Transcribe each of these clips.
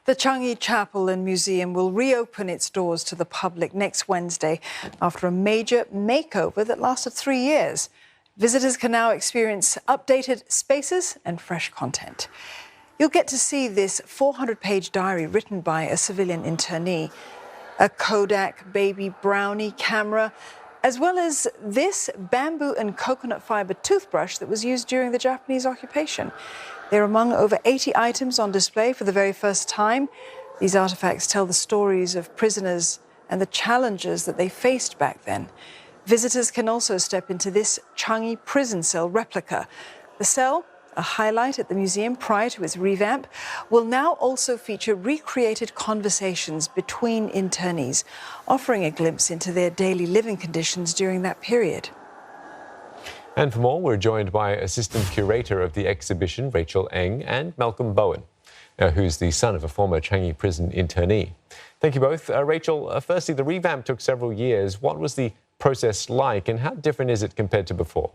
The Changi Chapel and Museum will reopen its doors to the public next Wednesday after a major makeover that lasted 3 years. Visitors can now experience updated spaces and fresh content. You'll get to see this 400-page diary written by a civilian internee, a Kodak baby brownie camera, as well as this bamboo and coconut fiber toothbrush that was used during the Japanese occupation. They're among over 80 items on display for the very first time. These artefacts tell the stories of prisoners and the challenges that they faced back then. Visitors can also step into this Changi prison cell replica. The cell, a highlight at the museum prior to its revamp, will now also feature recreated conversations between internees, offering a glimpse into their daily living conditions during that period. And for more, we're joined by Assistant Curator of the exhibition, Rachel Eng, and Malcolm Bowen, who's the son of a former Changi prison internee. Thank you both. Rachel, firstly, the revamp took several years. What was the process like, and how different is it compared to before?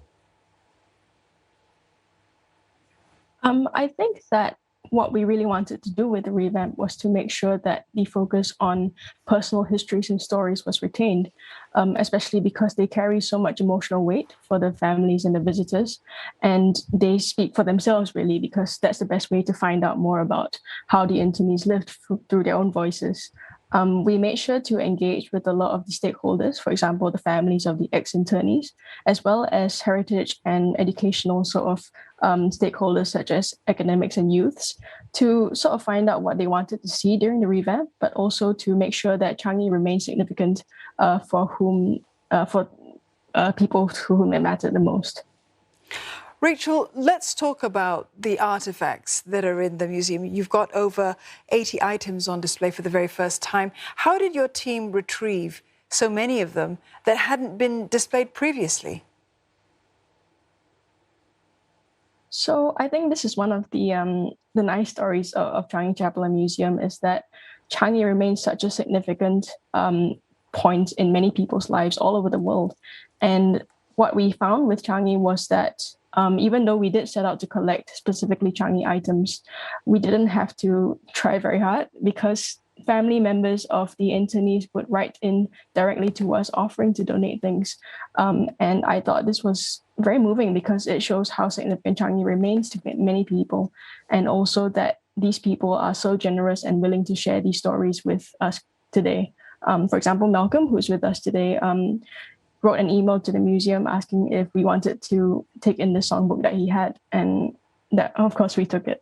I think that what we really wanted to do with the revamp was to make sure that the focus on personal histories and stories was retained, especially because they carry so much emotional weight for the families and the visitors. And they speak for themselves, really, because that's the best way to find out more about how the internees lived through their own voices. We made sure to engage with a lot of the stakeholders, for example, the families of the ex-internees, as well as heritage and educational sort of stakeholders such as academics and youths, to sort of find out what they wanted to see during the revamp, but also to make sure that Changi remains significant for people to whom it mattered the most. Rachel, let's talk about the artefacts that are in the museum. You've got over 80 items on display for the very first time. How did your team retrieve so many of them that hadn't been displayed previously? So I think this is one of the nice stories of Changi Chapel and Museum, is that Changi remains such a significant point in many people's lives all over the world. And what we found with Changi was that even though we did set out to collect specifically Changi items, we didn't have to try very hard, because family members of the internees would write in directly to us offering to donate things. And I thought this was very moving, because it shows how significant Changi remains to many people, and also that these people are so generous and willing to share these stories with us today. For example, Malcolm, who's with us today, wrote an email to the museum asking if we wanted to take in the songbook that he had, and that, of course, we took it.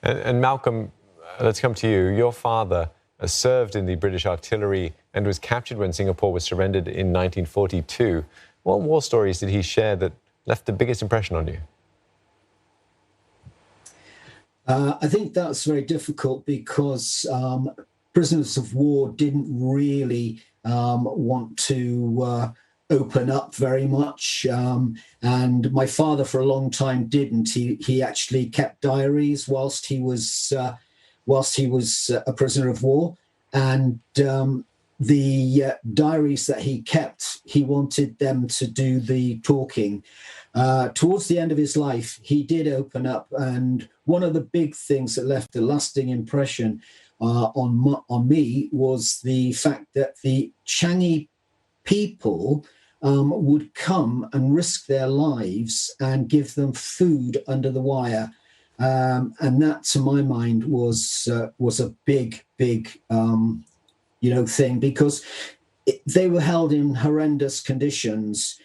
And Malcolm, let's come to you. Your father served in the British artillery and was captured when Singapore was surrendered in 1942. What war stories did he share that left the biggest impression on you? I think that's very difficult, because prisoners of war didn't really want to open up very much, and my father for a long time didn't. He actually kept diaries whilst he was a prisoner of war, and the diaries that he kept, he wanted them to do the talking. Towards the end of his life, he did open up, and one of the big things that left a lasting impression on me was the fact that the Changi people would come and risk their lives and give them food under the wire, and that, to my mind, was a big thing, because they were held in horrendous conditions.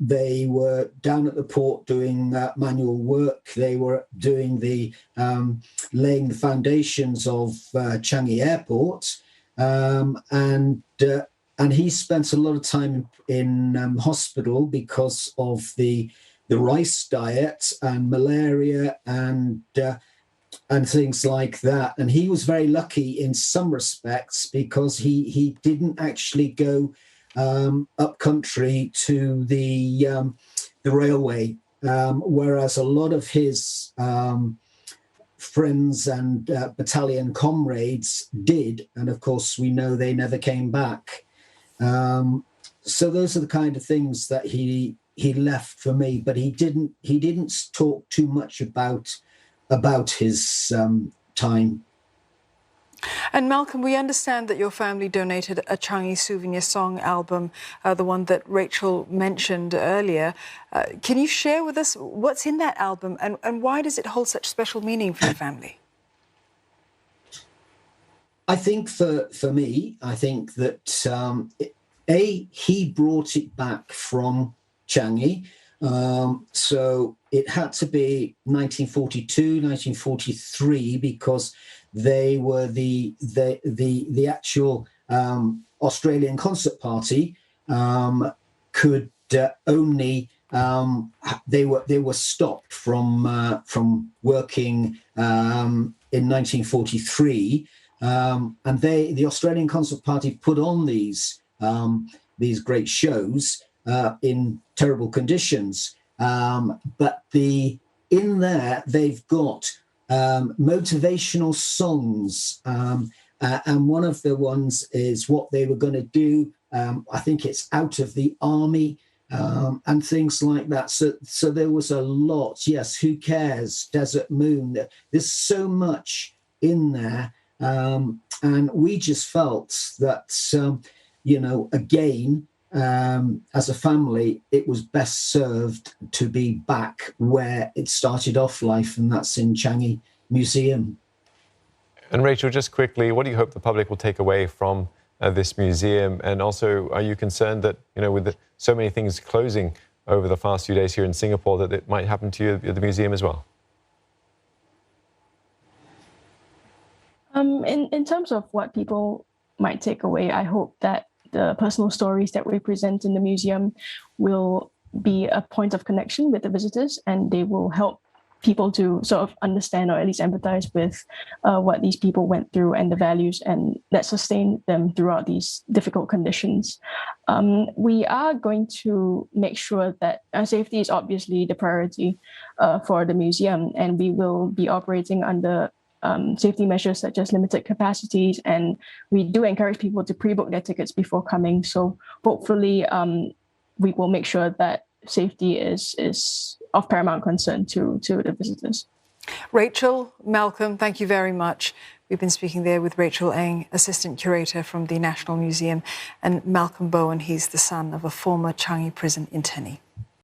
They were down at the port doing manual work. They were doing the laying the foundations of Changi Airport, and he spent a lot of time in hospital because of the rice diet and malaria and things like that. And he was very lucky in some respects, because he didn't actually go up country to the railway, whereas a lot of his friends and battalion comrades did, and of course we know they never came back. So those are the kind of things that he left for me, but he didn't talk too much about his time. And Malcolm, we understand that your family donated a Changi souvenir song album, the one that Rachel mentioned earlier. Can you share with us what's in that album and why does it hold such special meaning for your family? I think for me, I think that, he brought it back from Changi. So it had to be 1942, 1943, because they were the actual Australian concert party could only they were stopped from working in 1943, and the Australian concert party put on these great shows in terrible conditions, but in there they've got motivational songs, and one of the ones is what they were going to do. I think it's out of the army, and things like that. So there was a lot. Yes, Who Cares, Desert Moon. There's so much in there, and we just felt that, again, as a family, it was best served to be back where it started off life, and that's in Changi Museum. And Rachel, just quickly, what do you hope the public will take away from this museum? And also, are you concerned that, with so many things closing over the past few days here in Singapore, that it might happen to you at the museum as well? In terms of what people might take away, I hope that the personal stories that we present in the museum will be a point of connection with the visitors, and they will help people to sort of understand or at least empathize with what these people went through and the values and that sustained them throughout these difficult conditions. We are going to make sure that safety is obviously the priority for the museum, and we will be operating under safety measures such as limited capacities, and we do encourage people to pre-book their tickets before coming. So hopefully we will make sure that safety is of paramount concern to the visitors. Rachel, Malcolm, thank you very much. We've been speaking there with Rachel Eng, Assistant Curator from the National Museum, and Malcolm Bowen, he's the son of a former Changi prison internee.